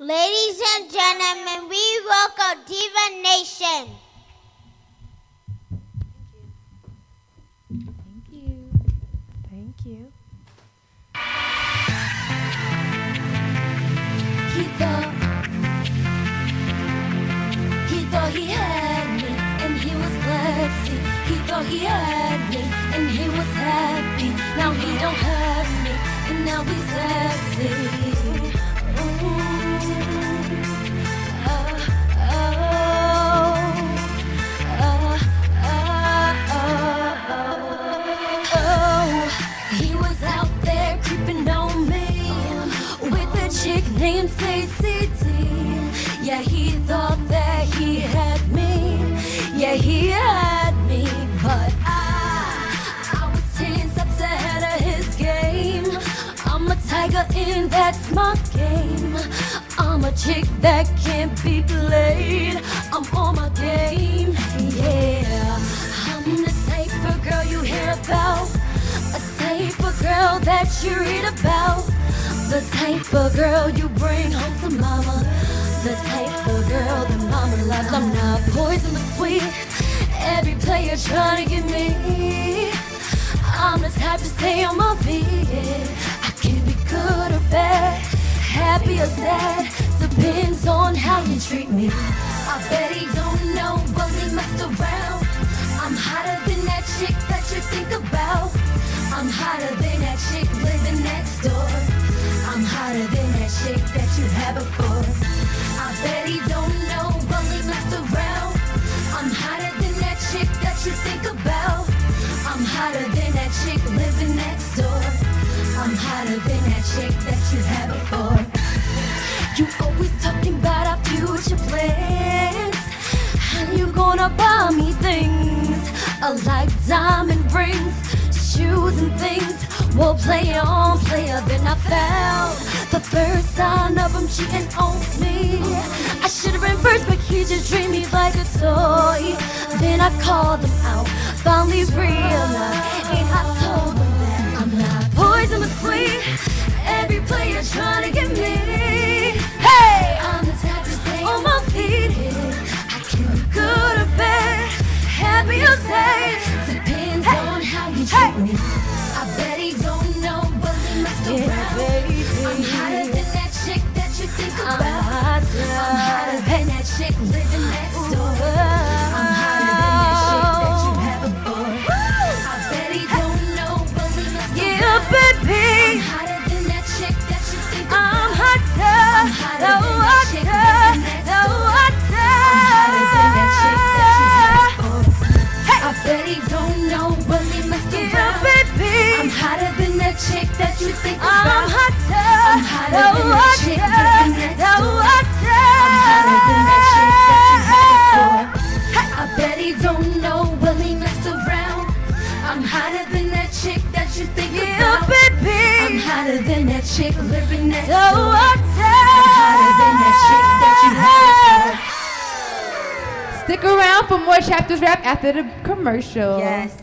Ladies and gentlemen, we welcome Diva Nation. Thank you. Thank you. He thought he had me, and he was glad. See, he thought he had me, and he was happy. Now he don't have me, and now he's sad. See, he was out there creeping on me with a chick named Stacey D. Yeah, he thought that he had me. Yeah, he had me, but I was 10 steps ahead of his game. I'm a tiger and that's my game. I'm a chick that can't be played. I'm on my game, yeah. I'm the type of girl you hear about, a type of girl that you read about, the type of girl you bring home to mama, the type of girl that mama loves. I'm not poison but sweet, every player trying to get me. I'm the type to stay on my feet. I can be good or bad, happy or sad, depends on how you treat me. I bet he don't know, but we messed around. I'm hotter than that chick that you think about. I'm hotter than that chick living next door. I'm hotter than that chick that you had before. I bet he don't know, but we messed around. I'm hotter than that chick that you think about. I'm hotter than that chick living next door. I'm hotter than that chick that you had before. You always talking about our future plans. How you gonna buy me things? Like diamond rings, shoes and things. Well, player on player, then I found the first sign of him cheating on me. I should've been first, but he just treated me like a toy. Then I called him out, finally realized, and I told him that I'm not poison but sweet. Every player trying to get me. Hey, I'm the type to stay on my feet. I can be good or bad, happy or sad, depends on how you treat me. I bet he don't know, but he messed around. I'm hotter than that chick that you think about. I'm hotter than that chick living next door. I'm hotter than that chick that you had before. I bet he don't know, but we messed around. Yeah, baby. I'm hotter than that chick that you think about. I'm hotter. I'm hotter than that chick living next door. I'm hotter than that chick that you had before. I bet he don't know, but he messed around. I'm hotter than that chick that you think about. I'm hotter. I'm hotter than that chick living next door. I'm hotter than that chick that you had before. I bet he don't know, but he messed around. I'm hotter than that chick that you think about. Baby. I'm hotter than that chick living next door. I'm hotter than that chick that you had before. Stick around for more Chapters Rap after the commercial. Yes.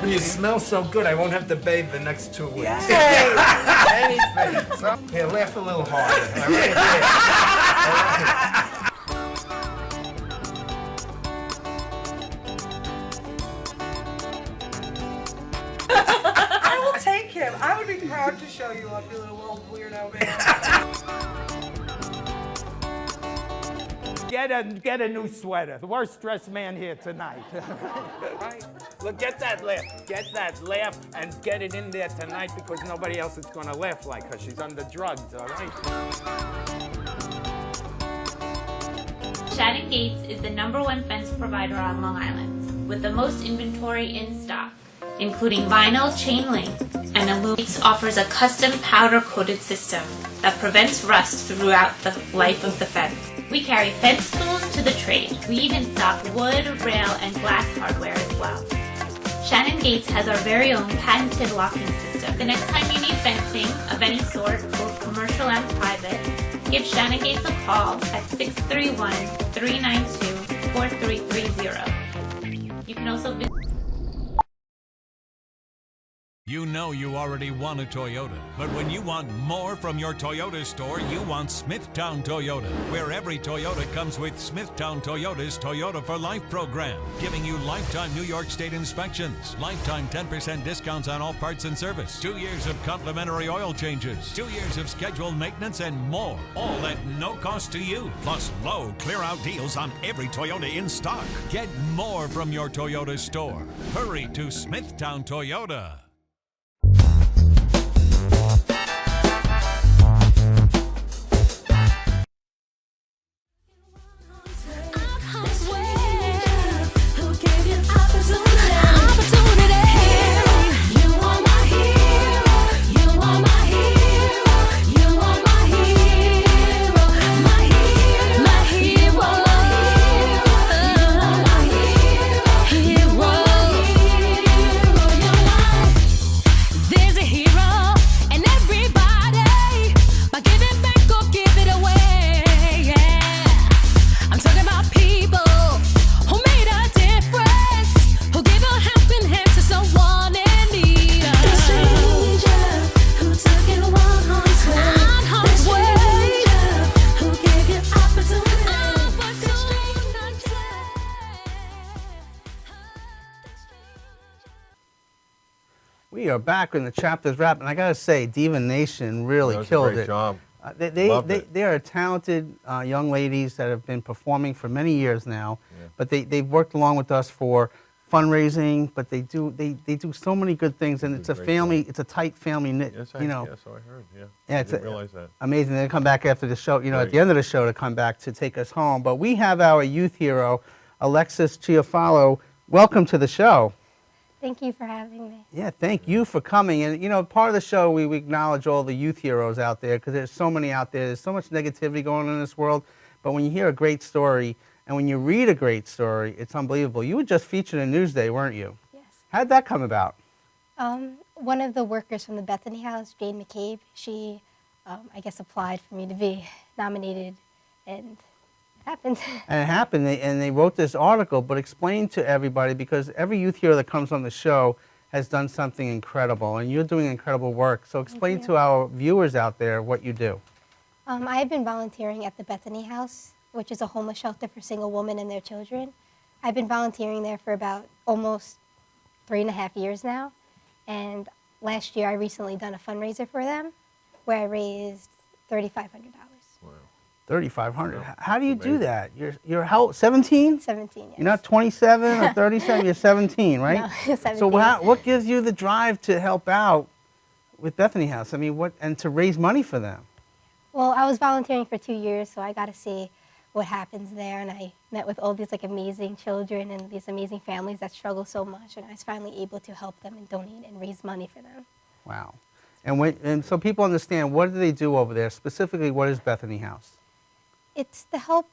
You smell so good, I won't have to bathe the next 2 weeks. Anything. So, here, laugh a little harder. All right, I will take him. I would be proud to show you off, you little old weirdo man. Get a new sweater. The worst dressed man here tonight. Look, get that laugh, and get it in there tonight because nobody else is going to laugh like her. She's under drugs, all right? Shannon Gates is the #1 fence provider on Long Island, with the most inventory in stock, including vinyl, chain link, and aluminum. Gates offers a custom powder-coated system that prevents rust throughout the life of the fence. We carry fence tools to the trade. We even stock wood, rail, and glass hardware as well. Shannon Gates has our very own patented locking system. The next time you need fencing of any sort, both commercial and private, give Shannon Gates a call at 631-392-4330. You can also visit. You know you already want a Toyota, but when you want more from your Toyota store, you want Smithtown Toyota, where every Toyota comes with Smithtown Toyota's Toyota for Life program, giving you lifetime New York State inspections, lifetime 10% discounts on all parts and service, 2 years of complimentary oil changes, 2 years of scheduled maintenance, and more, all at no cost to you, plus low clear-out deals on every Toyota in stock. Get more from your Toyota store. Hurry to Smithtown Toyota. We are back in the Chapters Wrap, and I gotta say, Diva Nation really killed it. Great job. They are talented young ladies that have been performing for many years now, but they've worked along with us for fundraising. But they do so many good things, and it's a family. It's a tight family knit. Yes, I heard. Yeah, Yeah, I it's didn't realize that. amazing. They come back after the show. At the end of the show, to come back to take us home. But we have our youth hero, Alexis Chiafalo. Welcome to the show. Thank you for having me. Yeah, thank you for coming. And, part of the show, we acknowledge all the youth heroes out there because there's so many out there. There's so much negativity going on in this world. But when you hear a great story and when you read a great story, it's unbelievable. You were just featured in Newsday, weren't you? Yes. How did that come about? One of the workers from the Bethany House, Jane McCabe, she, I guess, applied for me to be nominated, and it happened. And it happened, and they wrote this article, but explain to everybody, because every youth hero that comes on the show has done something incredible, and you're doing incredible work. So explain to our viewers out there what you do. I have been volunteering at the Bethany House, which is a homeless shelter for single women and their children. I've been volunteering there for about almost 3.5 years now, and last year I recently done a fundraiser for them where I raised $3,500. $3,500. How do you do that? You're how 17? 17, yes. You're not 27 or 37. You're 17, right? No, 17. So what gives you the drive to help out with Bethany House? I mean, and to raise money for them? Well, I was volunteering for 2 years, so I got to see what happens there, and I met with all these amazing children and these amazing families that struggle so much, and I was finally able to help them and donate and raise money for them. Wow. And so people understand, what do they do over there? Specifically, what is Bethany House? It's to help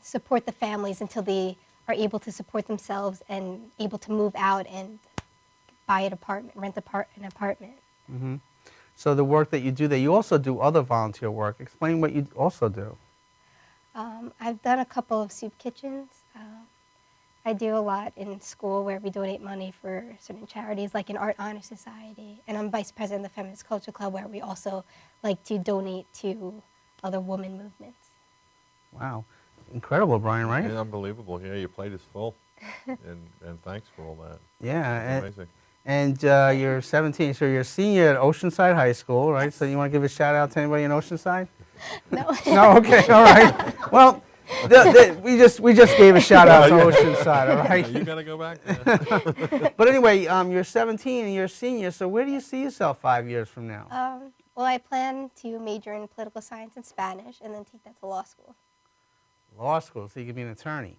support the families until they are able to support themselves and able to move out and buy an apartment, rent an apartment. Mm-hmm. So the work that you do there, you also do other volunteer work. Explain what you also do. I've done a couple of soup kitchens. I do a lot in school where we donate money for certain charities, like an Art Honor Society. And I'm vice president of the Feminist Culture Club, where we also like to donate to other women movements. Wow. Incredible, Brian, right? Yeah, unbelievable. Yeah, your plate is full. and thanks for all that. Yeah. Amazing. And you're 17, so you're a senior at Oceanside High School, right? So you want to give a shout out to anybody in Oceanside? No. No, okay, all right. Well, we just gave a shout out to Oceanside, all right? You got to go back there. But anyway, you're 17 and you're a senior, so where do you see yourself 5 years from now? Well, I plan to major in political science and Spanish and then take that to law school. Law school, so you can be an attorney.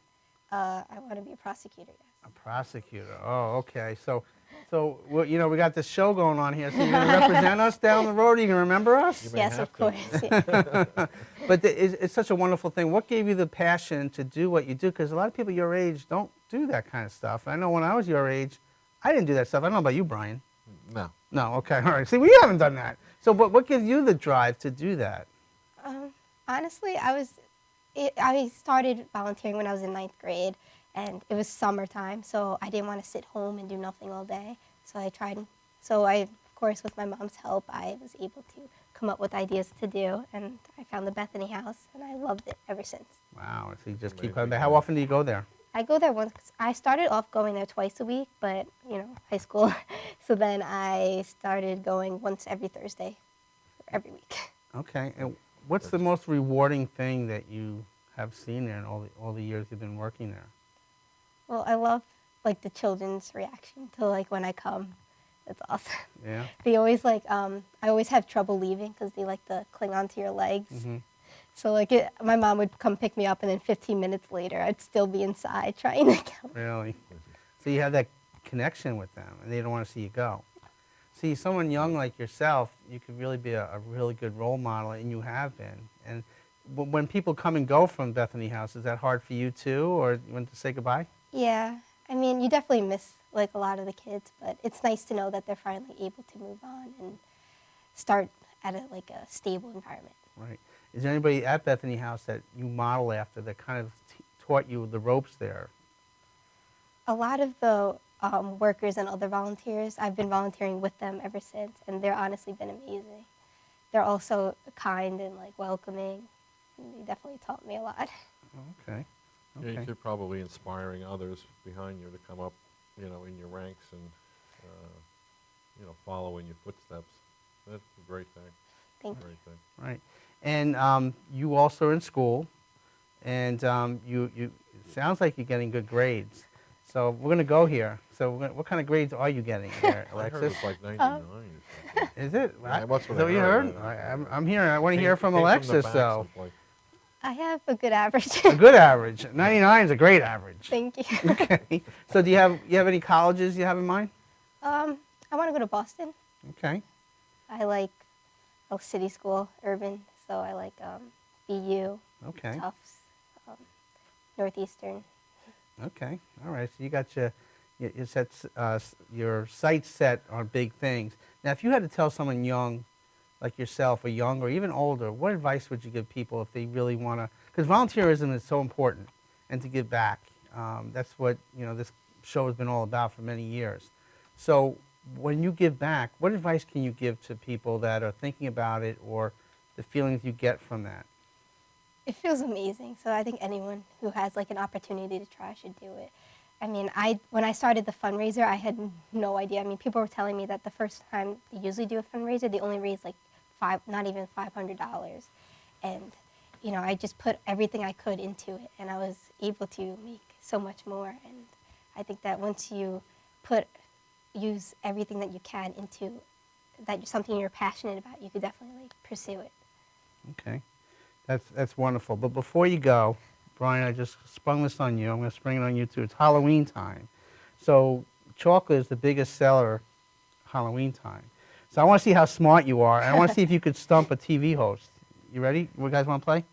I want to be a prosecutor, yes. A prosecutor. Oh, okay. So well, you know, we got this show going on here. So you're going to represent us down the road? Are you going to remember us? Yes, of course. Yeah. But it's such a wonderful thing. What gave you the passion to do what you do? Because a lot of people your age don't do that kind of stuff. I know when I was your age, I didn't do that stuff. I don't know about you, Brian. No. No, okay, all right. See, we haven't done that. So what gives you the drive to do that? Honestly, I started volunteering when I was in 9th grade, and it was summertime, so I didn't want to sit home and do nothing all day. So of course, with my mom's help, I was able to come up with ideas to do, and I found the Bethany House, and I loved it ever since. Wow, so you just keep coming back. How often do you go there? I go there once. I started off going there twice a week, but, you know, high school. So then I started going once every Thursday, every week. Okay, and what's the most rewarding thing that you have seen there in all the years you've been working there? Well, I love, like, the children's reaction to, like, when I come. It's awesome. Yeah? They always, like, I always have trouble leaving because they like to cling onto your legs. Mm-hmm. So, like, my mom would come pick me up, and then 15 minutes later, I'd still be inside trying to go. Really? So you have that connection with them, and they don't want to see you go. See, someone young like yourself, you could really be a really good role model, and you have been. And when people come and go from Bethany House, is that hard for you too, or you want to say goodbye? Yeah. I mean, you definitely miss, like, a lot of the kids, but it's nice to know that they're finally able to move on and start at a stable environment. Right. Is there anybody at Bethany House that you model after that kind of taught you the ropes there? A lot of the workers and other volunteers, I've been volunteering with them ever since, and they're honestly been amazing. They're also kind and, like, welcoming, and they definitely taught me a lot. Okay. Yeah, you're probably inspiring others behind you to come up, you know, in your ranks and, you know, follow in your footsteps. That's a great thing. Thank you. Great thing. Right. And you also are in school, and you it sounds like you're getting good grades. So we're going to go here. So what kind of grades are you getting there, Alexis? I heard it's like 99 or something. Is it? Yeah, that's Is what that I what you heard. heard? I'm here. I want to hear from Alexis, though. I have a good average. A good average. 99 is a great average. Thank you. Okay. So do you have any colleges you have in mind? I want to go to Boston. Okay. I like City School, Urban, so I like BU, Okay. Tufts, Northeastern. Okay. All right. So you got your sights set on big things. Now, if you had to tell someone young, like yourself, or young, or even older, what advice would you give people if they really want to? Because volunteerism is so important, and to give back. That's what this show has been all about for many years. So when you give back, what advice can you give to people that are thinking about it, or the feelings you get from that? It feels amazing. So I think anyone who has like an opportunity to try should do it. I mean, when I started the fundraiser, I had no idea. I mean, people were telling me that the first time they usually do a fundraiser, they only raise like not even $500. And, I just put everything I could into it, and I was able to make so much more. And I think that once you use everything that you can into something you're passionate about, you could definitely pursue it. Okay. That's wonderful. But before you go, Brian, I just sprung this on you. I'm going to spring it on you too. It's Halloween time. So chocolate is the biggest seller Halloween time. So I want to see how smart you are, and I want to see if you could stump a TV host. You ready? You guys want to play?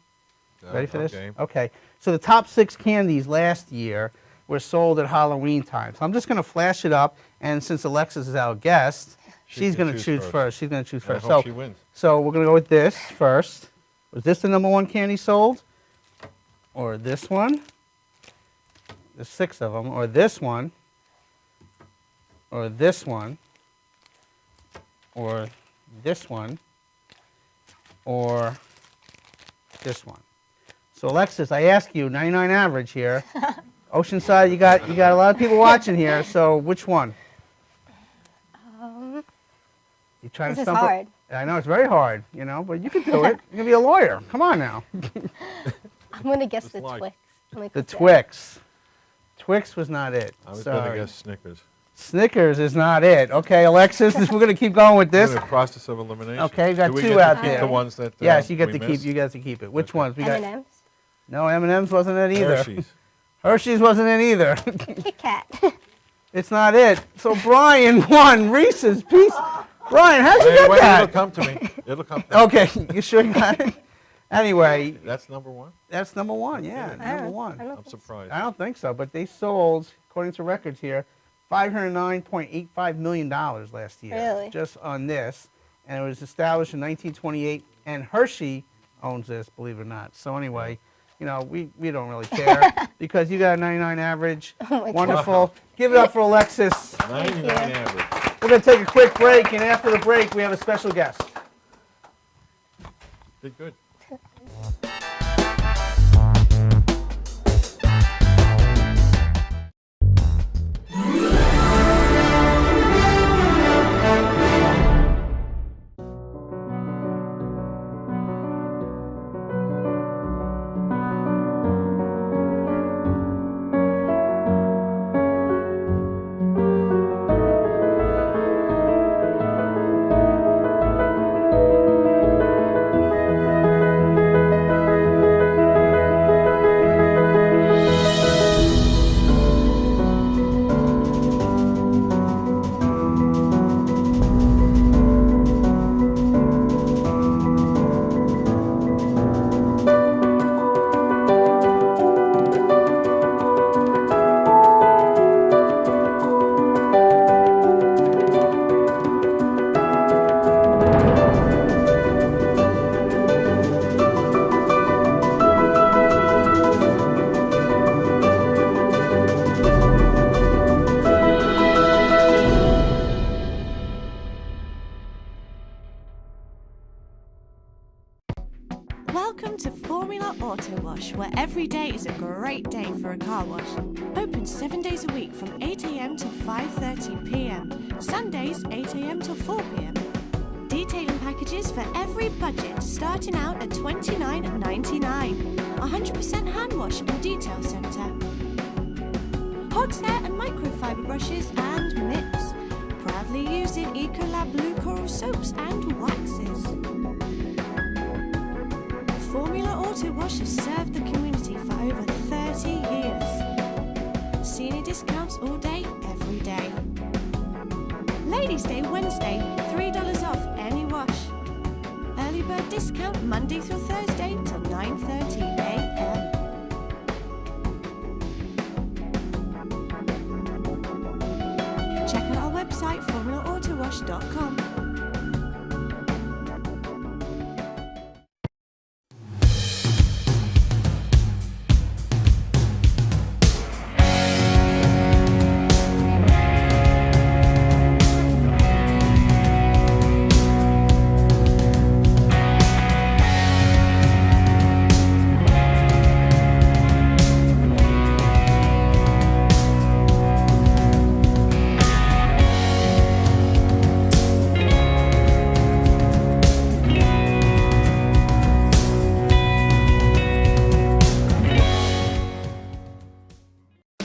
Ready for this? Okay. Okay. So the top 6 candies last year were sold at Halloween time. So I'm just going to flash it up, and since Alexis is our guest, she's going to choose first. She's going to choose first. I hope she wins. So we're going to go with this first. Was this the #1 candy sold? Or this one? There's 6 of them, or this one, or this one, or this one, or this one. So Alexis, I ask you, 99 average here. Oceanside, you got a lot of people watching here. So which one? You trying This to is stump hard. I know it's very hard, but you can do it. You're gonna be a lawyer. Come on now. I'm gonna guess the like- Twix. Let me The click that. Twix. Twix was not it. I was going to Sorry. guess Snickers. Snickers is not it. Okay, Alexis, we're gonna keep going with this. In the process of elimination. Okay, you got Do we 2 get to out keep there. The ones that yes, you get we to keep. missed? You got to keep it. Which Okay. ones? We got. M&M's. No, M&M's wasn't it either. Hershey's. Hershey's wasn't it either. Kit Kat. It's not it. So Brian won Reese's Piece. Brian, how'd you Hey, get wait, that? it'll come to me. It'll come to me. Okay, you sure you got it? Anyway, That's number 1? that's number 1. Yeah, Okay. number 1. I don't I'm think so. surprised. I don't think so, but they sold, according to records here, $509.85 million last year. Really? Just on this. And it was established in 1928, and Hershey owns this, believe it or not. So anyway, we don't really care because you got a 99 average. Oh my God. Wonderful. Give it up for Alexis. 99 average. We're going to take a quick break, and after the break, we have a special guest. Did good. Welcome to Formula Auto Wash, where every day is a great day for a car wash. Open 7 days a week from 8 a.m. till 5:30 p.m. Sundays 8 a.m. till 4 p.m. Detailing packages for every budget, starting out at $29.99. 100% hand wash and detail centre. Hogshair and microfiber brushes and mitts. Proudly using Ecolab Blue Coral soaps and waxes. Formula Auto Wash has served the community for over 30 years. Senior discounts all day, every day. Ladies' Day Wednesday, $3 off any wash. Early bird discount Monday through Thursday till 9:30 a.m. Check out our website, formulaautowash.com.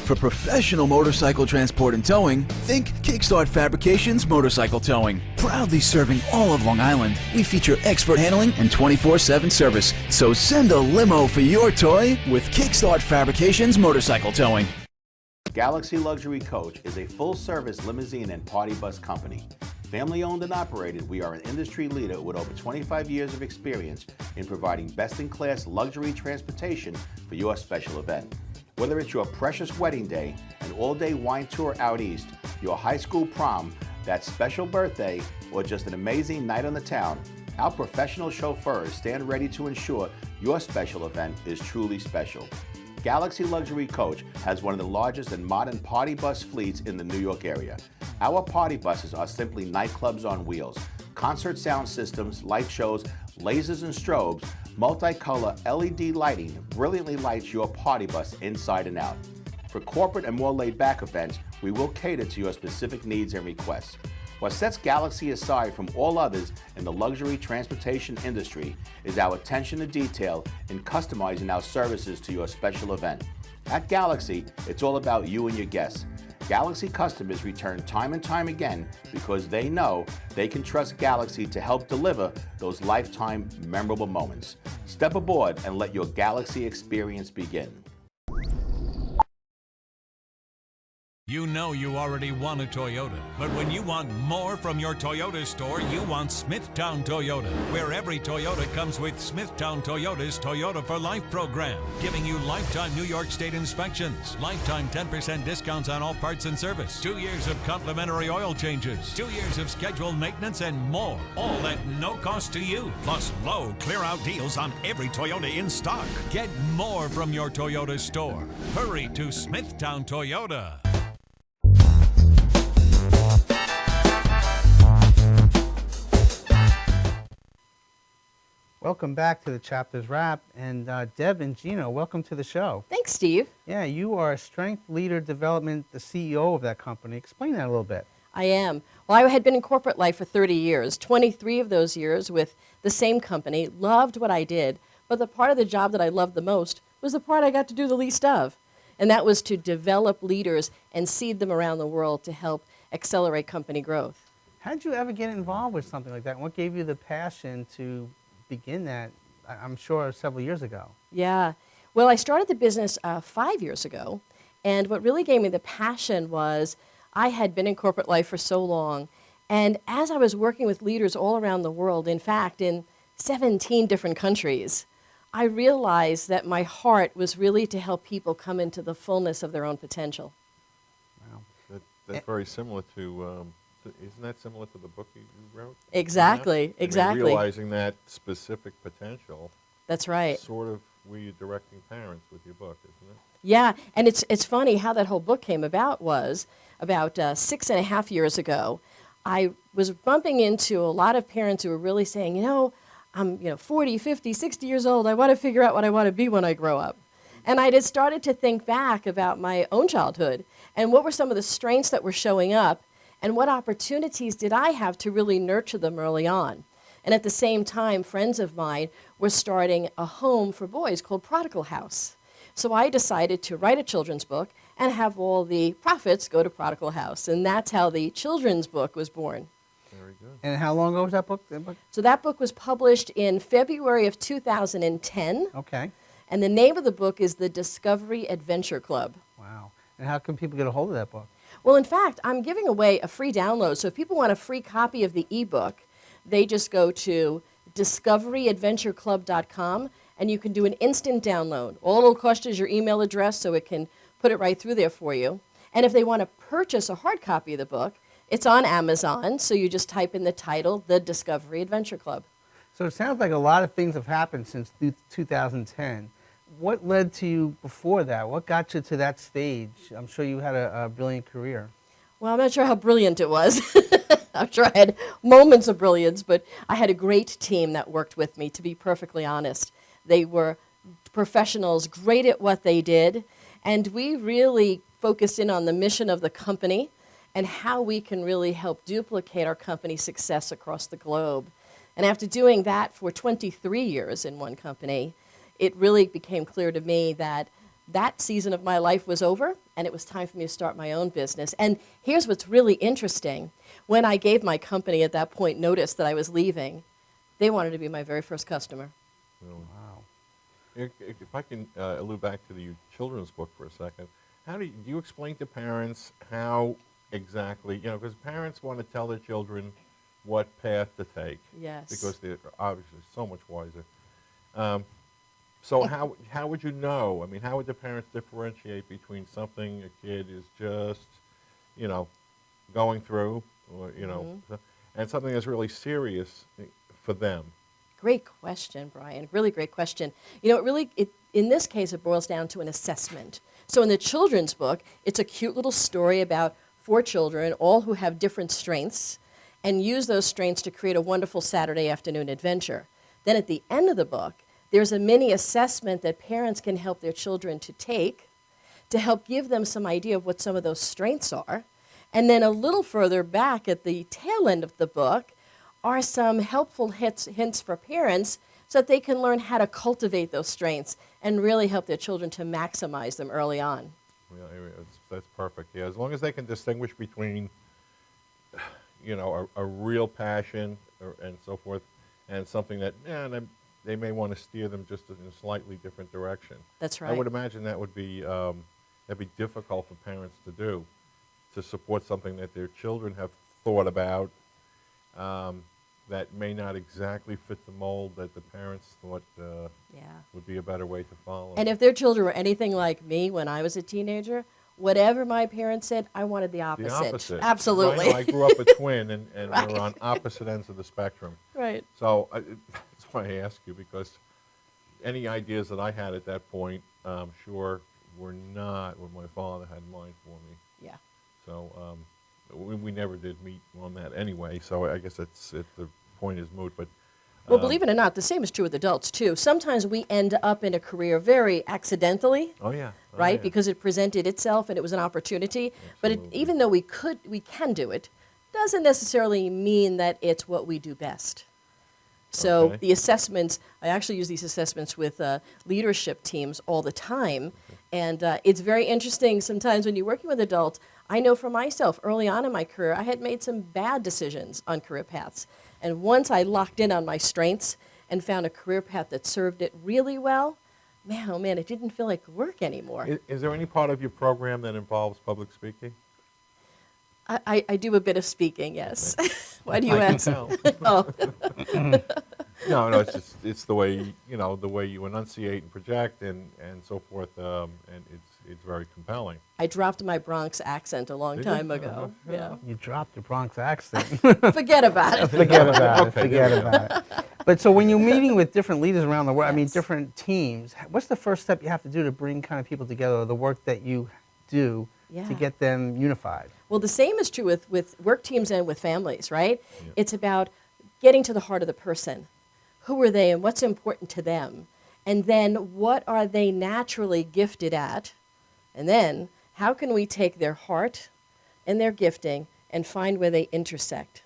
For professional motorcycle transport and towing, think Kickstart Fabrications Motorcycle Towing. Proudly serving all of Long Island, we feature expert handling and 24/7 service. So send a limo for your toy with Kickstart Fabrications Motorcycle Towing. Galaxy Luxury Coach is a full-service limousine and party bus company. Family-owned and operated, we are an industry leader with over 25 years of experience in providing best-in-class luxury transportation for your special event. Whether it's your precious wedding day, an all-day wine tour out east, your high school prom, that special birthday, or just an amazing night on the town, our professional chauffeurs stand ready to ensure your special event is truly special. Galaxy Luxury Coach has one of the largest and modern party bus fleets in the New York area. Our party buses are simply nightclubs on wheels. Concert sound systems, light shows, lasers and strobes, multicolor LED lighting brilliantly lights your party bus inside and out. For corporate and more laid-back events, we will cater to your specific needs and requests. What sets Galaxy aside from all others in the luxury transportation industry is our attention to detail in customizing our services to your special event. At Galaxy, it's all about you and your guests. Galaxy customers return time and time again because they know they can trust Galaxy to help deliver those lifetime memorable moments. Step aboard and let your Galaxy experience begin. You know you already want a Toyota, but when you want more from your Toyota store, you want Smithtown Toyota, where every Toyota comes with Smithtown Toyota's Toyota for Life program, giving you lifetime New York State inspections, lifetime 10% discounts on all parts and service, 2 years of complimentary oil changes, 2 years of scheduled maintenance, and more, all at no cost to you. Plus low clear-out deals on every Toyota in stock. Get more from your Toyota store. Hurry to Smithtown Toyota. Welcome back to the Chapters Wrap, and Deb and Gino, welcome to the show. Thanks, Steve. Yeah, you are Strength Leader Development, the CEO of that company. Explain that a little bit. I am. Well, I had been in corporate life for 30 years, 23 of those years with the same company, loved what I did, but the part of the job that I loved the most was the part I got to do the least of, and that was to develop leaders and seed them around the world to help accelerate company growth. How did you ever get involved with something like that? What gave you the passion to begin that, I'm sure, several years ago? Yeah. Well, I started the business 5 years ago, and what really gave me the passion was I had been in corporate life for so long, and as I was working with leaders all around the world, in fact, in 17 different countries, I realized that my heart was really to help people come into the fullness of their own potential. Wow. That's very similar to isn't that similar to the book you wrote? Exactly, exactly. Realizing that specific potential. That's right. Sort of were you directing parents with your book, isn't it? Yeah, and it's funny how that whole book came about was about 6.5 years ago. I was bumping into a lot of parents who were really saying, I'm 40, 50, 60 years old. I want to figure out what I want to be when I grow up. And I just started to think back about my own childhood and what were some of the strengths that were showing up and what opportunities did I have to really nurture them early on. And at the same time, friends of mine were starting a home for boys called Prodigal House. So I decided to write a children's book and have all the profits go to Prodigal House. And that's how the children's book was born. Very good. And how long ago was that book? So that book was published in February of 2010. Okay. And the name of the book is The Discovery Adventure Club. Wow. And how can people get a hold of that book? Well, in fact, I'm giving away a free download. So if people want a free copy of the ebook, they just go to discoveryadventureclub.com and you can do an instant download. All it'll cost is your email address so it can put it right through there for you. And if they want to purchase a hard copy of the book, it's on Amazon, so you just type in the title, The Discovery Adventure Club. So it sounds like a lot of things have happened since 2010. What led to you before that? What got you to that stage? I'm sure you had a brilliant career. Well, I'm not sure how brilliant it was. I'm sure I had moments of brilliance, but I had a great team that worked with me, to be perfectly honest. They were professionals, great at what they did, and we really focused in on the mission of the company and how we can really help duplicate our company's success across the globe. And after doing that for 23 years in one company, it really became clear to me that that season of my life was over, and it was time for me to start my own business. And here's what's really interesting. When I gave my company at that point notice that I was leaving, they wanted to be my very first customer. Wow. If I can allude back to the children's book for a second, how do you explain to parents how exactly, because parents want to tell their children what path to take. Yes. Because they're obviously so much wiser. So how would you know? I mean, how would the parents differentiate between something a kid is just, going through, or and something that's really serious for them? Great question, Brian. Really great question. You know, in this case, it boils down to an assessment. So in the children's book, it's a cute little story about 4 children, all who have different strengths, and use those strengths to create a wonderful Saturday afternoon adventure. Then at the end of the book, there's a mini assessment that parents can help their children to take to help give them some idea of what some of those strengths are. And then a little further back at the tail end of the book are some helpful hints for parents so that they can learn how to cultivate those strengths and really help their children to maximize them early on. Yeah, that's perfect. Yeah, as long as they can distinguish between, you know, a real passion and so forth, and something that, they may want to steer them just in a slightly different direction. That's right. I would imagine that would be that'd be difficult for parents to do, to support something that their children have thought about that may not exactly fit the mold that the parents thought would be a better way to follow. And if their children were anything like me when I was a teenager, whatever my parents said, I wanted the opposite. The opposite. Absolutely. Right? I grew up a twin, and Right. we were on opposite ends of the spectrum. Right. So that's why I ask you, because any ideas that I had at that point, I'm sure, were not what my father had in mind for me. Yeah. So we never did meet on that anyway, so I guess the point is moot. But Well, believe it or not, the same is true with adults, too. Sometimes we end up in a career very accidentally. Oh, yeah. Right? Yeah. Because it presented itself and it was an opportunity. But even though we can do it, doesn't necessarily mean that it's what we do best. So Okay. the assessments, I actually use these assessments with leadership teams all the time. And it's very interesting sometimes when you're working with adults. I know for myself, early on in my career, I had made some bad decisions on career paths. And once I locked in on my strengths and found a career path that served it really well, man, oh man, it didn't feel like work anymore. Is there any part of your program that involves public speaking? I do a bit of speaking, yes. Why do you I can ask? tell. Oh. No, it's the way the way you enunciate and project and so forth, and it's very compelling. I dropped my Bronx accent a long Did you? time ago. Yeah. You dropped your Bronx accent. Forget about it. Forget about it. Okay. Forget about it. But so when you're meeting with different leaders around the world, I mean, different teams, what's the first step you have to do to bring kind of people together, the work that you do to get them unified? Well, the same is true with work teams and with families, right? Yeah. It's about getting to the heart of the person. Who are they and what's important to them? And then what are they naturally gifted at? And then how can we take their heart and their gifting and find where they intersect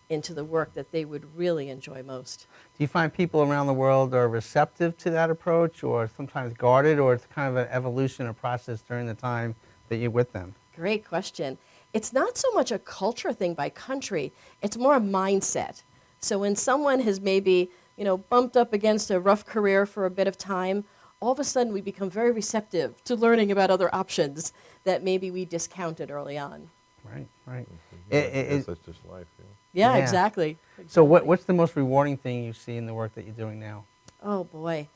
into the work that they would really enjoy most? Do you find people around the world are receptive to that approach, or sometimes guarded, or it's kind of an evolution or process during the time that you're with them? Great question. It's not so much a culture thing by country, it's more a mindset. So when someone has maybe, bumped up against a rough career for a bit of time, all of a sudden we become very receptive to learning about other options that maybe we discounted early on. Right, right. That's just life. Yeah, exactly. So what's the most rewarding thing you see in the work that you're doing now? Oh, boy.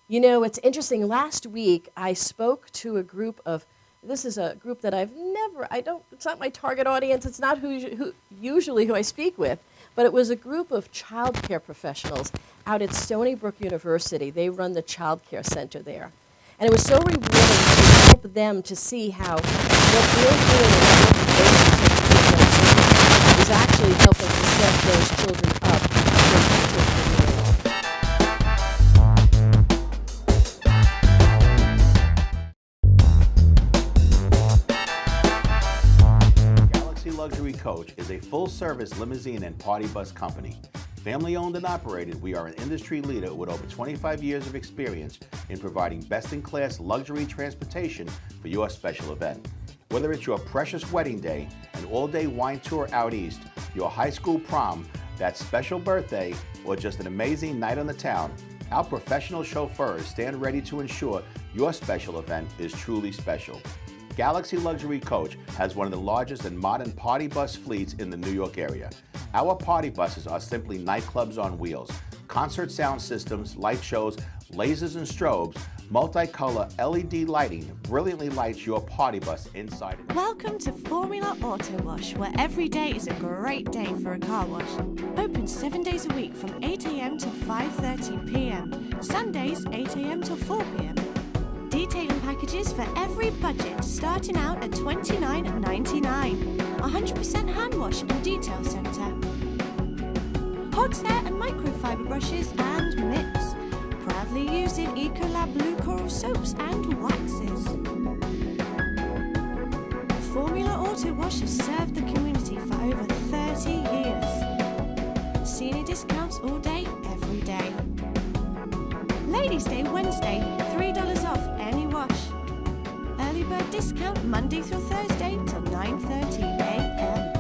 It's interesting. Last week I spoke to a group of, this is a group that it's not my target audience. It's not usually who I speak with. But it was a group of child care professionals out at Stony Brook University. They run the child care center there. And it was so rewarding to help them to see how what they're doing is actually helping to set those children up for future Galaxy Luxury Coach is a full-service limousine and party bus company. Family-owned and operated, we are an industry leader with over 25 years of experience in providing best-in-class luxury transportation for your special event. Whether it's your precious wedding day, an all-day wine tour out east, your high school prom, that special birthday, or just an amazing night on the town, our professional chauffeurs stand ready to ensure your special event is truly special. Galaxy Luxury Coach has one of the largest and modern party bus fleets in the New York area. Our party buses are simply nightclubs on wheels. Concert sound systems, light shows, lasers and strobes Multicolor LED lighting brilliantly lights your party bus inside and out. Welcome to Formula Auto Wash, where every day is a great day for a car wash. Open 7 days a week from 8 a.m. to 5:30 p.m. Sundays 8 a.m. till 4 p.m. Detailing packages for every budget, starting out at $29.99. 100% hand wash and detail centre. Hogshair and microfiber brushes and mitts. Proudly using Ecolab Blue Coral soaps and waxes. Formula Auto Wash has served the community for over 30 years. Senior discounts all day, every day. Ladies' Day Wednesday, $3 off any wash. Early bird discount Monday through Thursday till 9:30 a.m.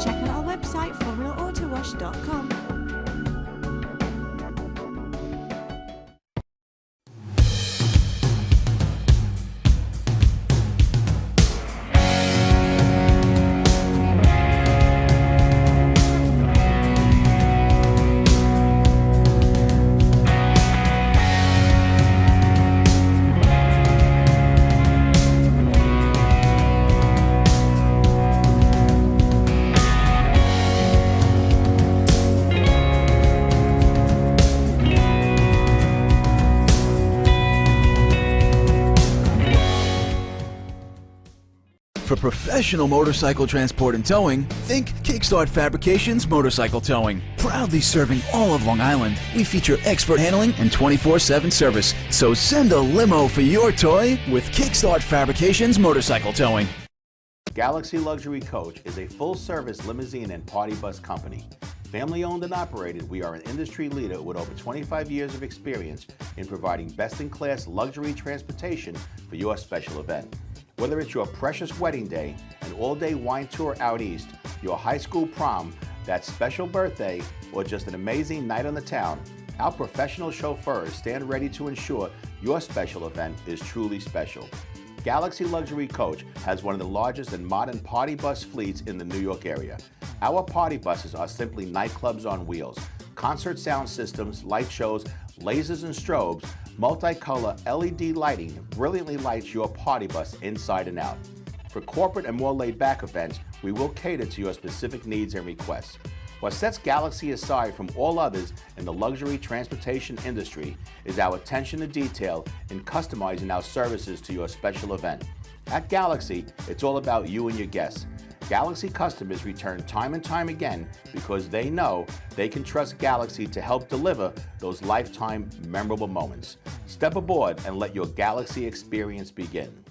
Check out our website, formulaautowash.com. For professional motorcycle transport and towing, think Kickstart Fabrications Motorcycle Towing. Proudly serving all of Long Island, we feature expert handling and 24/7 service. So send a limo for your toy with Kickstart Fabrications Motorcycle Towing. Galaxy Luxury Coach is a full-service limousine and party bus company. Family-owned and operated, we are an industry leader with over 25 years of experience in providing best-in-class luxury transportation for your special event. Whether it's your precious wedding day, an all-day wine tour out east, your high school prom, that special birthday, or just an amazing night on the town, our professional chauffeurs stand ready to ensure your special event is truly special. Galaxy Luxury Coach has one of the largest and modern party bus fleets in the New York area. Our party buses are simply nightclubs on wheels. Concert sound systems, light shows, lasers and strobes, multicolor LED lighting brilliantly lights your party bus inside and out. For corporate and more laid-back events, we will cater to your specific needs and requests. What sets Galaxy aside from all others in the luxury transportation industry is our attention to detail in customizing our services to your special event. At Galaxy, it's all about you and your guests. Galaxy customers return time and time again because they know they can trust Galaxy to help deliver those lifetime memorable moments. Step aboard and let your Galaxy experience begin.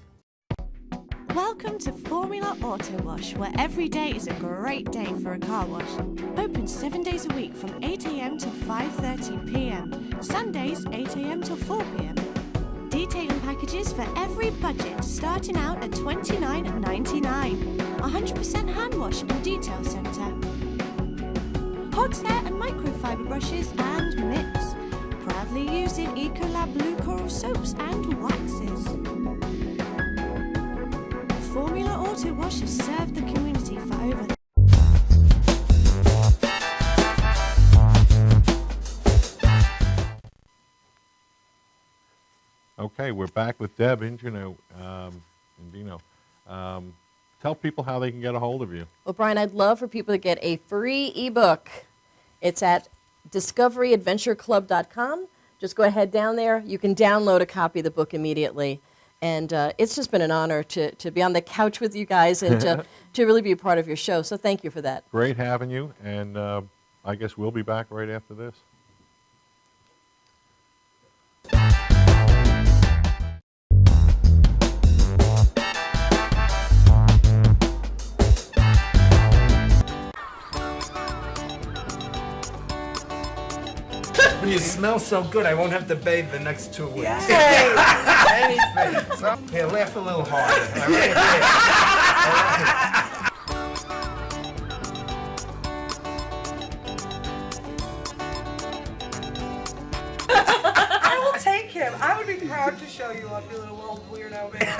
Welcome to Formula Auto Wash, where every day is a great day for a car wash. Open 7 days a week from 8 a.m. to 5:30 p.m. Sundays 8 a.m. till 4 p.m. Detailing packages for every budget, starting out at $29.99. 100% hand wash and detail centre. Hogshair and microfiber brushes and mitts. Proudly using Ecolab Blue Coral soaps and waxes. Formula Auto Wash has served the community for over Okay, we're back with Deb Ingenuo, and Dino. Tell people how they can get a hold of you. Well, Brian, I'd love for people to get a free ebook. It's at discoveryadventureclub.com. Just go ahead down there. You can download a copy of the book immediately. And it's just been an honor to be on the couch with you guys and to really be a part of your show. So thank you for that. Great having you, and I guess we'll be back right after this. You smell so good, I won't have to bathe the next 2 weeks. Anything. So, here, laugh a little harder. All right? I will take him. I would be proud to show you off, you little old weirdo man.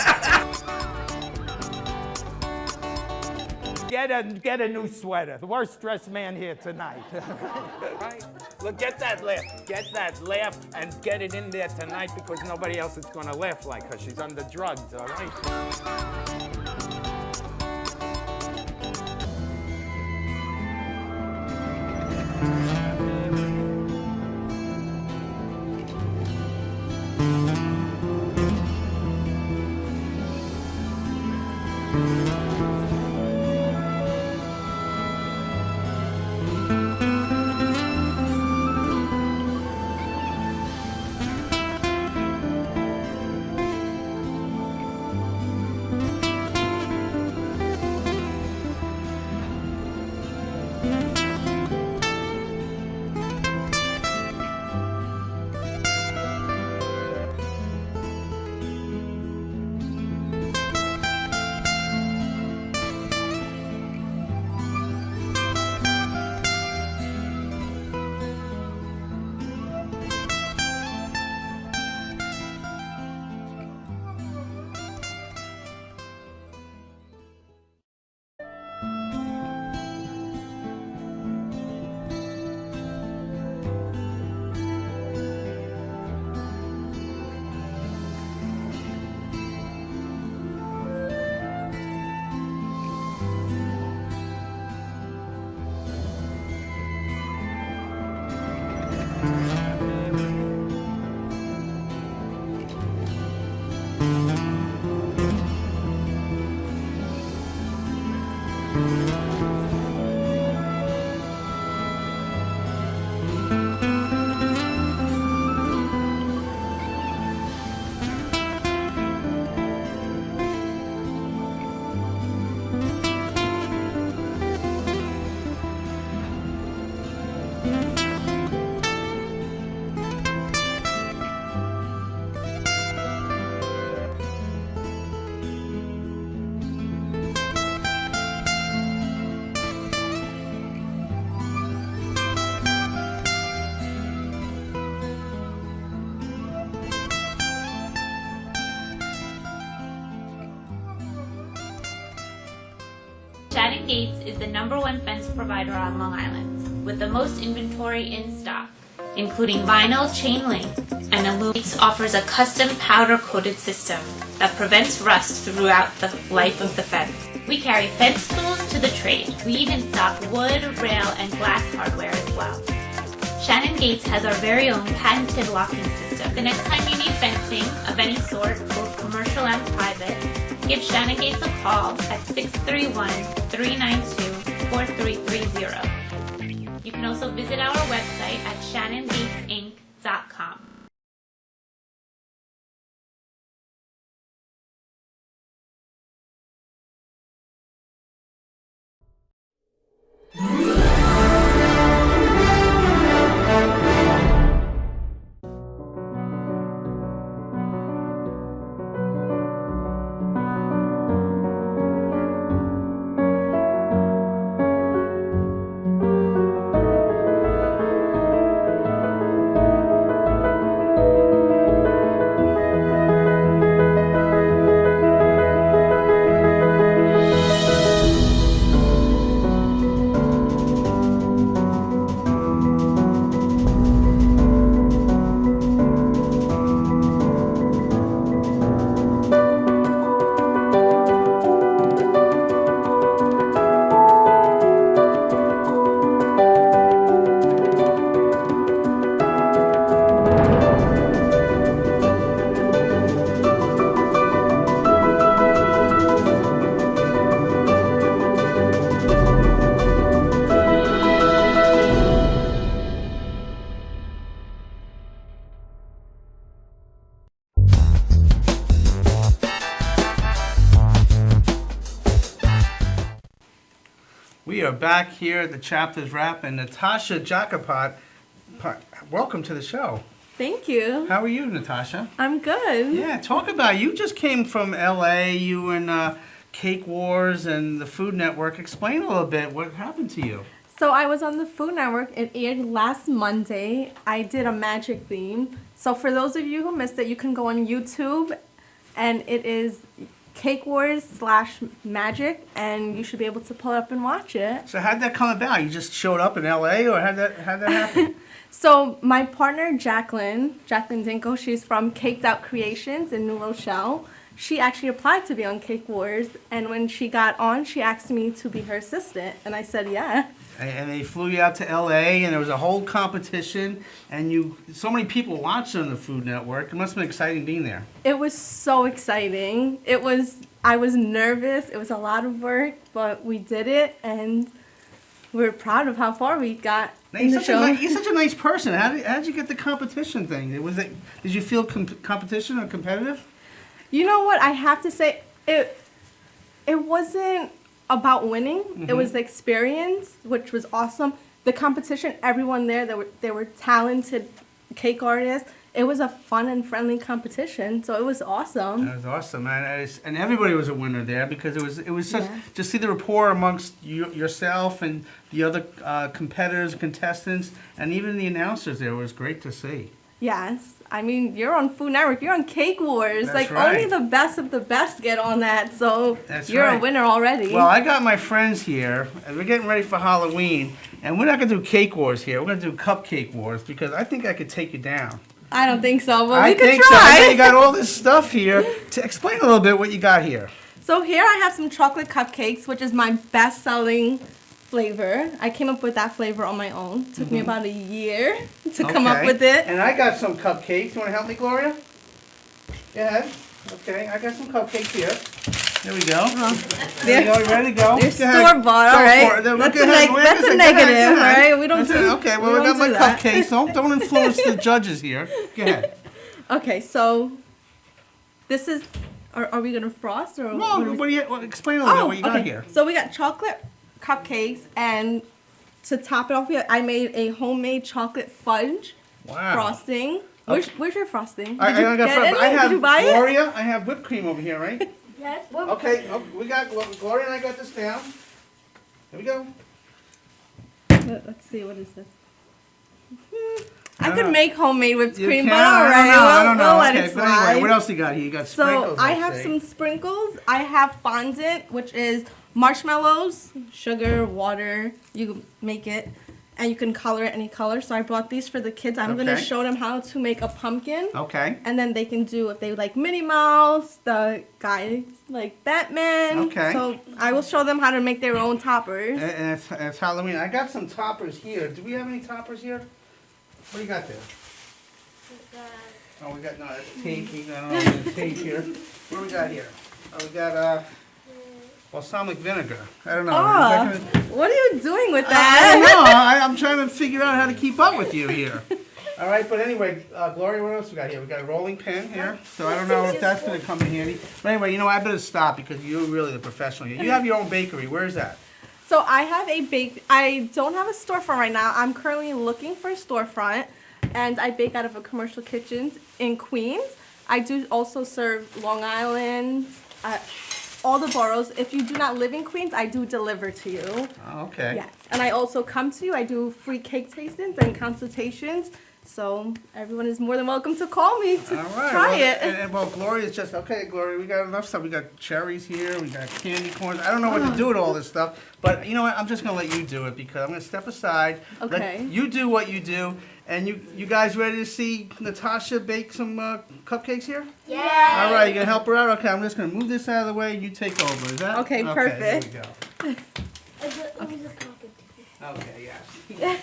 get a new sweater. The worst dressed man here tonight. Right? Look, get that laugh, and get it in there tonight because nobody else is going to laugh like her. She's under drugs, all right? Shannon Gates is the #1 fence provider on Long Island, with the most inventory in stock, including vinyl, chain link, and aluminum. Gates offers a custom powder-coated system that prevents rust throughout the life of the fence. We carry fence tools to the trade. We even stock wood, rail, and glass hardware as well. Shannon Gates has our very own patented locking system. The next time you need fencing of any sort, both commercial and private, give Shannon Gates a call at 631-392-4330. You can also visit our website at shannongatesinc.com. We are back here at the Chapters Wrap, and Natasha Jacopot, welcome to the show. Thank you. How are you, Natasha? I'm good. Yeah, talk about, you just came from LA, you and Cake Wars and the Food Network. Explain a little bit what happened to you. So I was on the Food Network. It aired last Monday. I did a magic theme. So for those of you who missed it, you can go on YouTube, and it is Cake Wars / Magic, and you should be able to pull it up and watch it. So how'd that come about? You just showed up in LA, or how'd that happen? So my partner Jacqueline Dinko, she's from Caked Out Creations in New Rochelle. She actually applied to be on Cake Wars, and when she got on, she asked me to be her assistant, and I said yeah. And they flew you out to LA, and there was a whole competition, and so many people watched on the Food Network. It must have been exciting being there. It was so exciting. I was nervous. It was a lot of work, but we did it, and we're proud of how far we got in the show. You're such a nice person. How did you get the competition thing? Did you feel competition or competitive? You know what? I have to say, it wasn't about winning. It was the experience, which was awesome. The competition, everyone there, they were talented cake artists. It was a fun and friendly competition, so it was awesome. That was awesome, man. And everybody was a winner there because it was such to see the rapport amongst yourself and the other competitors, contestants, and even the announcers there was great to see. Yes. I mean, you're on Food Network. You're on Cake Wars. That's like, right. only the best of the best get on that. So you're right. a winner already. Well, I got my friends here, and we're getting ready for Halloween, and we're not going to do Cake Wars here. We're going to do Cupcake Wars because I think I could take you down. I don't think so, but we could think try. So. I think you got all this stuff here. To explain a little bit what you got here. So here I have some chocolate cupcakes, which is my best-selling flavor. I came up with that flavor on my own. Took me about a year to come up with it. And I got some cupcakes. You want to help me, Gloria? Go ahead. Okay, I got some cupcakes here. There we go. There you go. You ready to go? They're store-bought, all right? That's a negative, all right? We don't do okay, well, I got my cupcakes. Don't influence the judges here. Go ahead. Okay, so this is... Are we going to frost? Or explain a little bit what you got here. So we got chocolate cupcakes, and to top it off, I made a homemade chocolate fudge frosting. Where's your frosting? Did you buy it? Gloria, I have whipped cream over here, right? Yes. Okay, we got Gloria and I got this down. Here we go. Let's see, what is this? I could make homemade whipped cream, but all right, I don't know. we'll let Okay, it but slide. anyway, what else you got here? You got sprinkles. So I have some sprinkles. I have fondant, which is marshmallows, sugar, water. You can make it, and you can color it any color. So I brought these for the kids. I'm going to show them how to make a pumpkin. Okay. And then they can do, if they like Minnie Mouse, the guy like Batman. Okay. So I will show them how to make their own toppers. And it's Halloween. I got some toppers here. Do we have any toppers here? What do you got there? Oh, we got, no, that's tape. We got all the tape here. What do we got here? Oh, we got, balsamic vinegar. I don't know. Oh, what are you doing with I that? don't know. I'm trying to figure out how to keep up with you here. All right, but anyway, Gloria, what else we got here? We got a rolling pin here, so I don't know if that's going to come in handy. But anyway, you know, I better stop because you're really the professional here. You have your own bakery. Where is that? So I have I don't have a storefront right now. I'm currently looking for a storefront, and I bake out of a commercial kitchen in Queens. I do also serve Long Island, all the boroughs. If you do not live in Queens, I do deliver to you. Oh, okay. Yes, and I also come to you. I do free cake tastings and consultations. So everyone is more than welcome to call me to try it. And Gloria's just, okay, Gloria, we got enough stuff. We got cherries here, we got candy corns. I don't know what to do with all this stuff, but you know what? I'm just going to let you do it because I'm going to step aside. Okay. Let you do what you do. And you guys ready to see Natasha bake some cupcakes here? Yeah. All right, you going to help her out? Okay, I'm just going to move this out of the way and you take over. Is that? Okay, perfect. There we go. Okay, yeah.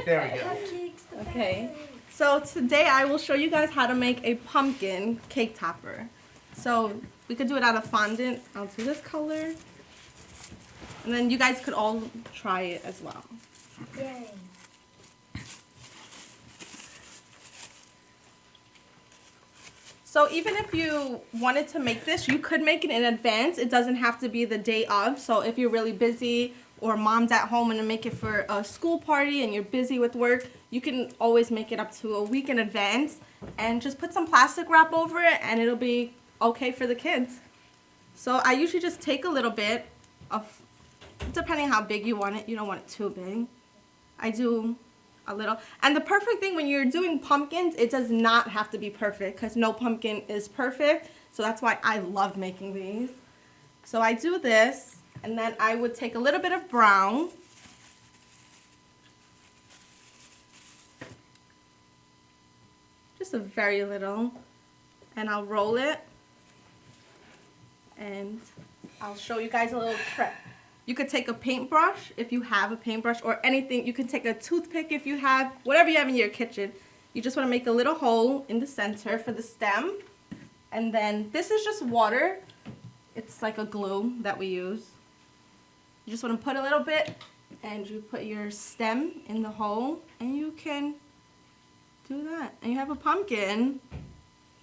There we go. Okay. So today I will show you guys how to make a pumpkin cake topper. So we could do it out of fondant. I'll do this color. And then you guys could all try it as well. Yay. So even if you wanted to make this, you could make it in advance. It doesn't have to be the day of. So if you're really busy or mom's at home and to make it for a school party and you're busy with work, you can always make it up to a week in advance and just put some plastic wrap over it and it'll be okay for the kids. So I usually just take a little bit of, depending how big you want it, you don't want it too big. I do a little. And the perfect thing when you're doing pumpkins, it does not have to be perfect because no pumpkin is perfect. So that's why I love making these. So I do this, and then I would take a little bit of brown. Just a very little. And I'll roll it. And I'll show you guys a little trick. You could take a paintbrush if you have a paintbrush or anything. You can take a toothpick if you have, whatever you have in your kitchen. You just want to make a little hole in the center for the stem. And then this is just water. It's like a glue that we use. You just want to put a little bit and you put your stem in the hole and you can do that. And you have a pumpkin.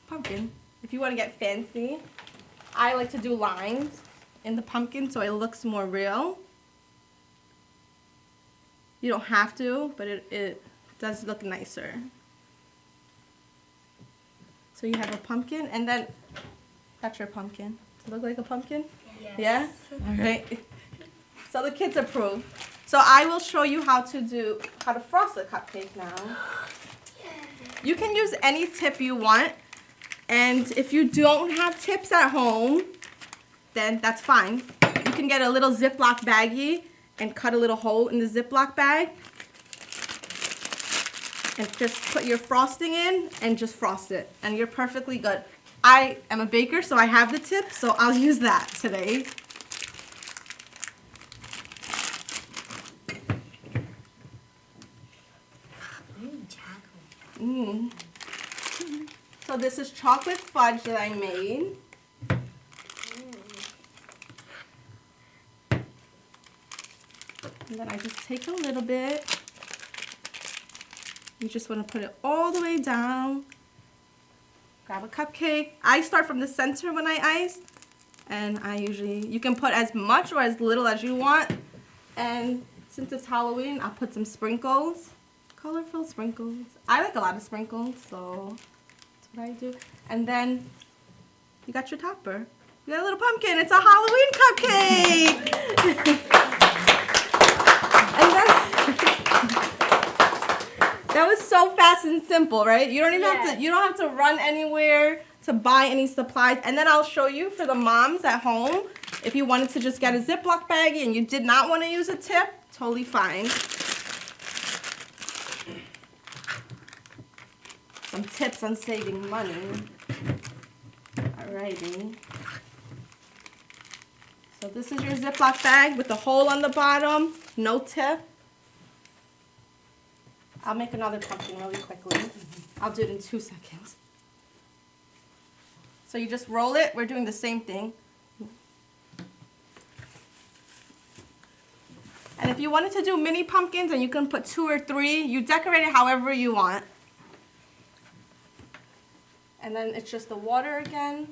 Pumpkin. If you want to get fancy, I like to do lines in the pumpkin so it looks more real. You don't have to, but it does look nicer. So you have a pumpkin, and then that's your pumpkin. Does it look like a pumpkin? Yes. Yeah? All right. So the kids approve. So I will show you how to frost a cupcake now. You can use any tip you want, and if you don't have tips at home, then that's fine. You can get a little Ziploc baggie and cut a little hole in the Ziploc bag and just put your frosting in and just frost it, and you're perfectly good. I am a baker, so I have the tip, so I'll use that today. Mm. So this is chocolate fudge that I made. And then I just take a little bit. You just want to put it all the way down. Grab a cupcake. I start from the center when I ice. And you can put as much or as little as you want. And since it's Halloween, I'll put some sprinkles. Colorful sprinkles. I like a lot of sprinkles, so that's what I do. And then you got your topper. You got a little pumpkin. It's a Halloween cupcake. And that was so fast and simple, right? You don't even have to run anywhere to buy any supplies. And then I'll show you for the moms at home, if you wanted to just get a Ziploc baggie and you did not want to use a tip, totally fine. Some tips on saving money. Alrighty. So this is your Ziploc bag with the hole on the bottom, no tip. I'll make another pumpkin really quickly. I'll do it in 2 seconds. So you just roll it. We're doing the same thing. And if you wanted to do mini pumpkins, and you can put 2 or 3, you decorate it however you want. And then it's just the water again.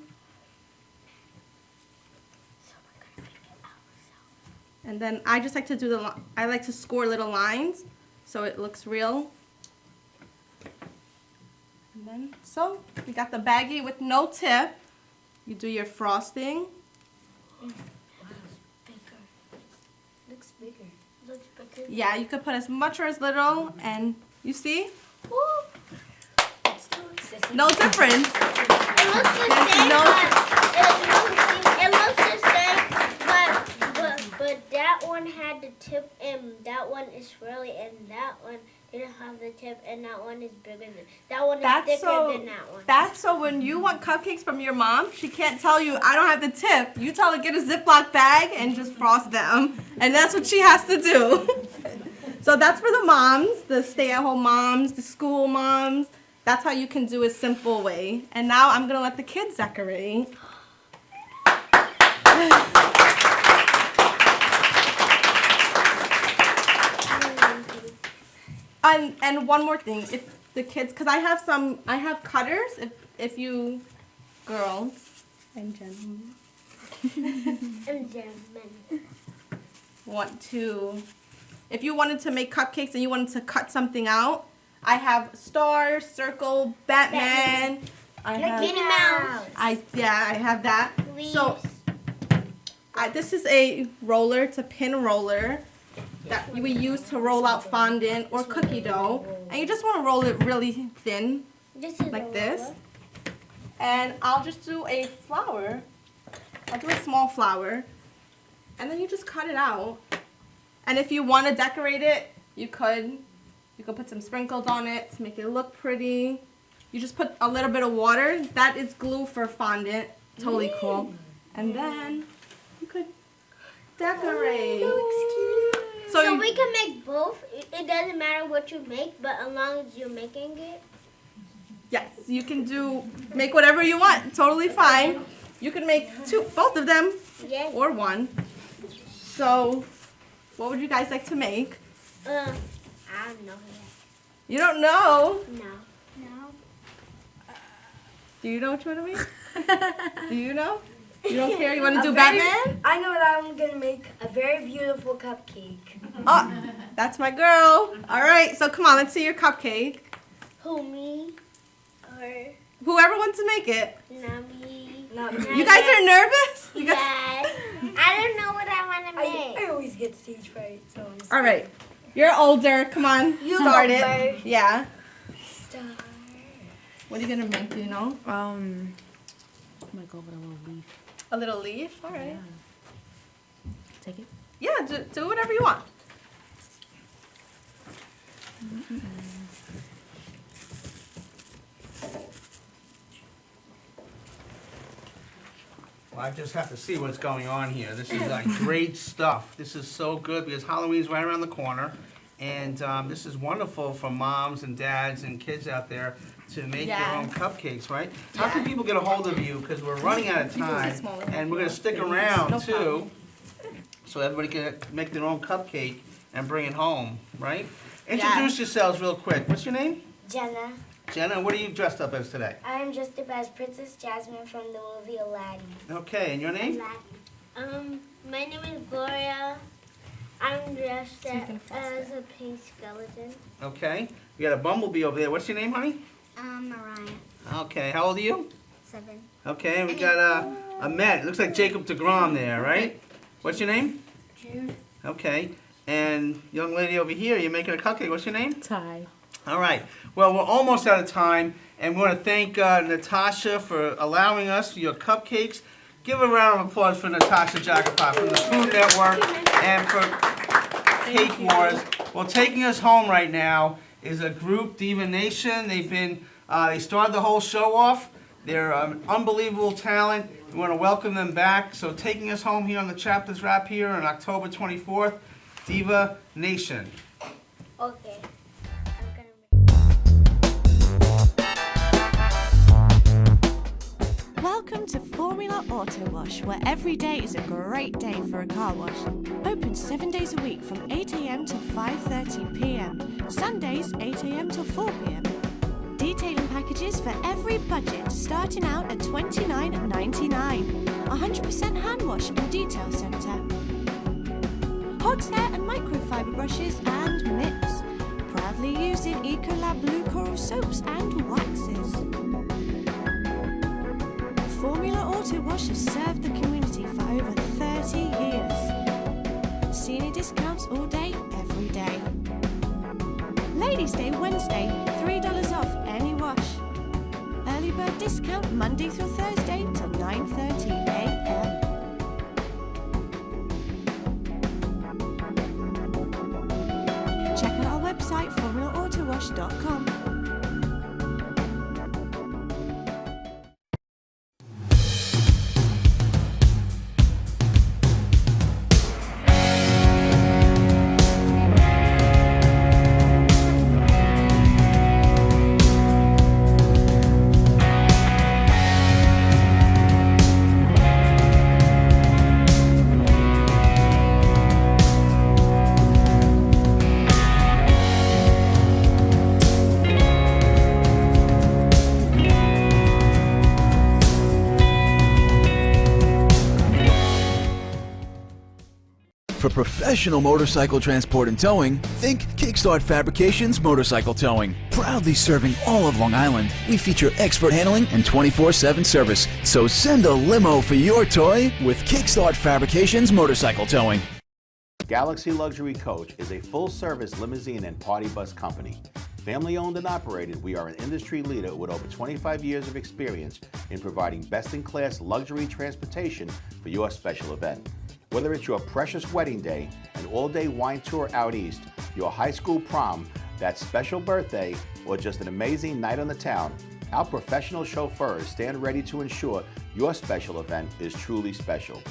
And then I just like to I like to score little lines so it looks real. And then, so we got the baggie with no tip. You do your frosting. Wow, bigger. Looks bigger. Looks bigger. Yeah, you could put as much or as little, and you see? Woo. No difference. It looks the same, it looks the same, but that one had the tip, and that one is really, and that one didn't have the tip, and that one is bigger than that one. Is thicker than that one. That's so when you want cupcakes from your mom, she can't tell you, I don't have the tip. You tell her, get a Ziploc bag and just frost them, and that's what she has to do. So that's for the moms, the stay-at-home moms, the school moms. That's how you can do a simple way. And now I'm going to let the kids decorate. And one more thing, if the kids, because I have cutters, if you girls and gentlemen want to, if you wanted to make cupcakes and you wanted to cut something out, I have star, circle, Batman. I have Minnie Mouse. I have that. Leaves. So this is a roller. It's a pin roller. that we use to roll out fondant or cookie dough. And you just want to roll it really thin, like this. And I'll just do a flower. I'll do a small flower. And then you just cut it out. And if you want to decorate it, you could put some sprinkles on it to make it look pretty. You just put a little bit of water. That is glue for fondant. Totally cool. And then you could decorate. So we can make both. It doesn't matter what you make, but as long as you're making it. Yes, you can make whatever you want. Totally fine. You can make both of them, or one. So, what would you guys like to make? I don't know yet. You don't know? No. Do you know what you want to make? Do you know? You don't care? You want to do Batman? I know that I'm going to make a very beautiful cupcake. Oh, that's my girl. All right, so come on, let's see your cupcake. Who, me? Or? Whoever wants to make it. Not me. You guys are nervous? Yes. I don't know what I want to make. I always get stage fright, so I'm All right. You're older. Come on. You start go it. first. Yeah. Start. What are you going to make? Do you know? I'm going to go with a little leaf. A little leaf? All right. Yeah. Take it? Yeah, do whatever you want. Well, I just have to see what's going on here. This is like great stuff. This is so good because Halloween's right around the corner. And this is wonderful for moms and dads and kids out there to make their own cupcakes, right? How can people get a hold of you? Because we're running out of time. And we're going to stick around, too, so everybody can make their own cupcake and bring it home, right? Introduce yourselves real quick. What's your name? Jenna. Jenna, what are you dressed up as today? I am dressed up as Princess Jasmine from the movie Aladdin. Okay, and your name? My name is Gloria. I'm dressed as a pink skeleton. Okay. We got a bumblebee over there. What's your name, honey? Mariah. Okay, how old are you? 7. Okay, and we got a Met. It looks like Jacob DeGrom there, right? What's your name? Jude. Okay. And young lady over here, you're making a cupcake. What's your name? Ty. All right. Well, we're almost out of time, and we want to thank Natasha for allowing us your cupcakes. Give a round of applause for Natasha Jagopop from the Food Network and for Cake Wars. Well, taking us home right now is a group, Diva Nation. They started the whole show off. They're unbelievable talent. We want to welcome them back. So taking us home here on the Chapters Wrap here on October 24th, Diva Nation. Okay. Welcome to Formula Auto Wash, where every day is a great day for a car wash. Open 7 days a week from 8 a.m. till 5:30 p.m. Sundays 8 a.m. till 4 p.m. Detailing packages for every budget, starting out at $29.99. 100% hand wash and detail centre. Hogshair and microfiber brushes and mitts. Proudly using Ecolab Blue Coral soaps and waxes. Formula Auto Wash has served the community for over 30 years. Senior discounts all day, every day. Ladies' Day Wednesday, $3 off any wash. Early bird discount Monday through Thursday till 9:30 a.m. Check out our website, formulaautowash.com. For professional motorcycle transport and towing, think Kickstart Fabrications Motorcycle Towing. Proudly serving all of Long Island, we feature expert handling and 24/7 service. So send a limo for your toy with Kickstart Fabrications Motorcycle Towing. Galaxy Luxury Coach is a full-service limousine and party bus company. Family owned and operated, we are an industry leader with over 25 years of experience in providing best-in-class luxury transportation for your special event. Whether it's your precious wedding day, an all-day wine tour out east, your high school prom, that special birthday, or just an amazing night on the town, our professional chauffeurs stand ready to ensure your special event is truly special.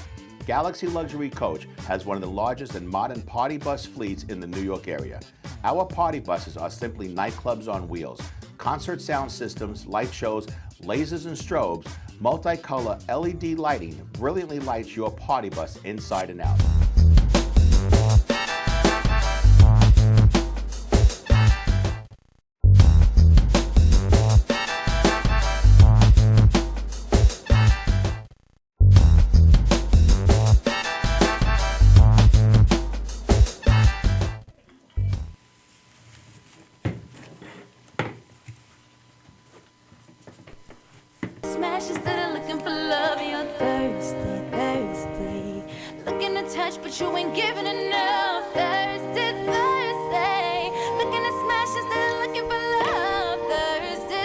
Galaxy Luxury Coach has one of the largest and modern party bus fleets in the New York area. Our party buses are simply nightclubs on wheels. Concert sound systems, light shows, lasers and strobes, multicolor LED lighting brilliantly lights your party bus inside and out. Smashes that are looking for love, you're thirsty, thirsty. Looking to touch, but you ain't giving enough. Thirsty, thirsty. Looking at smashes that are looking for love. Thirsty,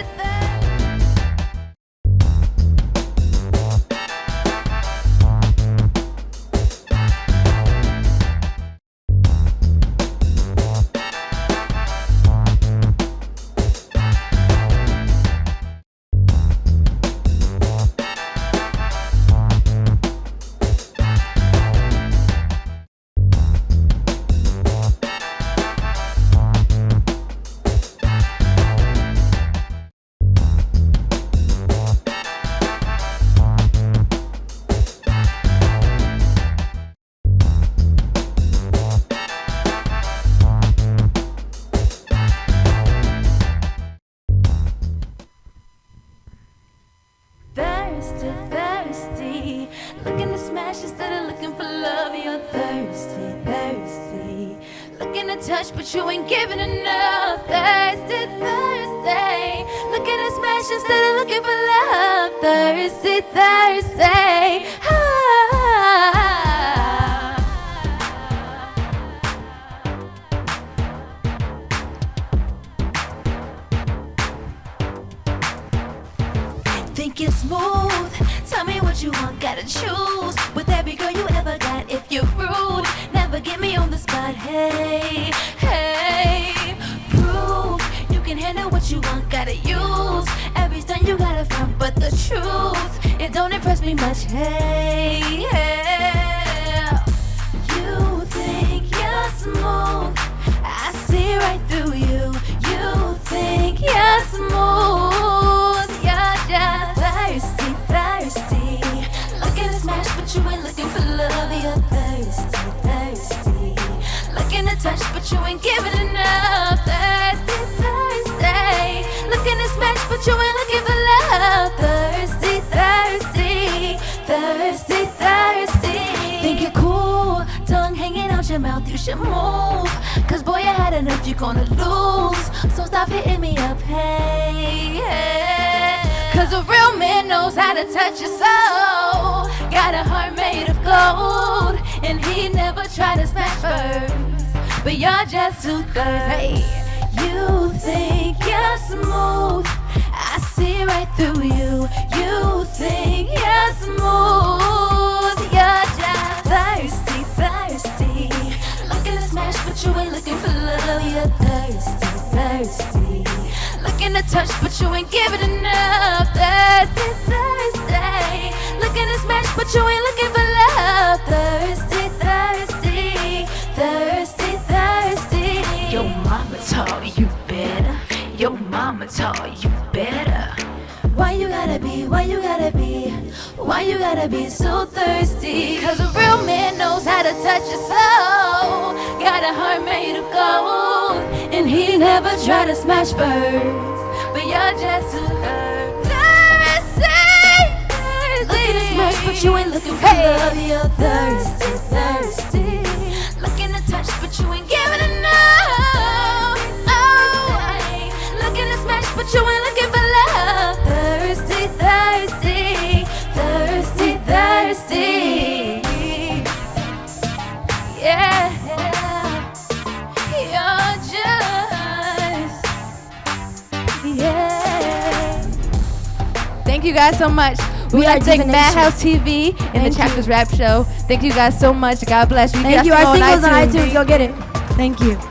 thirsty, thirsty. Looking at smashes that are looking for love, you're thirsty, thirsty. Looking to touch, but you ain't giving enough. Thirsty, thirsty. Looking at smashes that are looking for love. Thirsty, thirsty. Think it's smooth. Tell me what you want, gotta choose. With every girl you ever got, if you're rude, never get me on the spot. Hey, hey, prove you can handle what you want, gotta use every stunt you gotta find. But the truth, it don't impress me much. Hey, hey, you think you're smooth, I see right through you. You think you're smooth, you're just thirsty, thirsty. Looking to smash, but you ain't looking for love. You're thirsty, thirsty. Looking to touch, but you ain't giving enough. Thirsty, thirsty. Looking to smash, but you ain't looking for love. Thirsty, thirsty. Thirsty, thirsty. Think you're cool, tongue hanging out your mouth, you should move. Cause boy, I had enough, you're gonna lose. So stop hitting me up, hey, hey. Cause a real man knows how to touch your soul. Got a heart made of gold, and he never tried to smash first. But you're just too thirsty. You think you're smooth, I see right through you. You think you're smooth, you're just thirsty, thirsty. Looking to smash, but you ain't looking for love. You're thirsty, thirsty. Looking to touch, but you ain't giving enough. Thirsty, thirsty. Looking to smash, but you ain't looking for love. Thirsty, thirsty. Thirsty, thirsty. Your mama taught you better. Your mama taught you better. Why you gotta be, why you gotta be, why you gotta be so thirsty? Cause a real man knows how to touch your soul. Got a heart made of gold, and he never tried to smash first. But you're just too thirsty, thirsty. Looking to smash, but you ain't looking for love. You're thirsty, thirsty. Looking to touch, but you ain't giving enough. Oh, looking to smash, but you ain't looking for love. Thirsty, thirsty, thirsty, thirsty. Yeah. you guys so much. We We'd are like to thank Diva Madhouse TV and the Chapters Rap Show. Thank you guys so much. God bless you. Thank you. guys Our go on singles on iTunes. iTunes. Go get it. Thank you.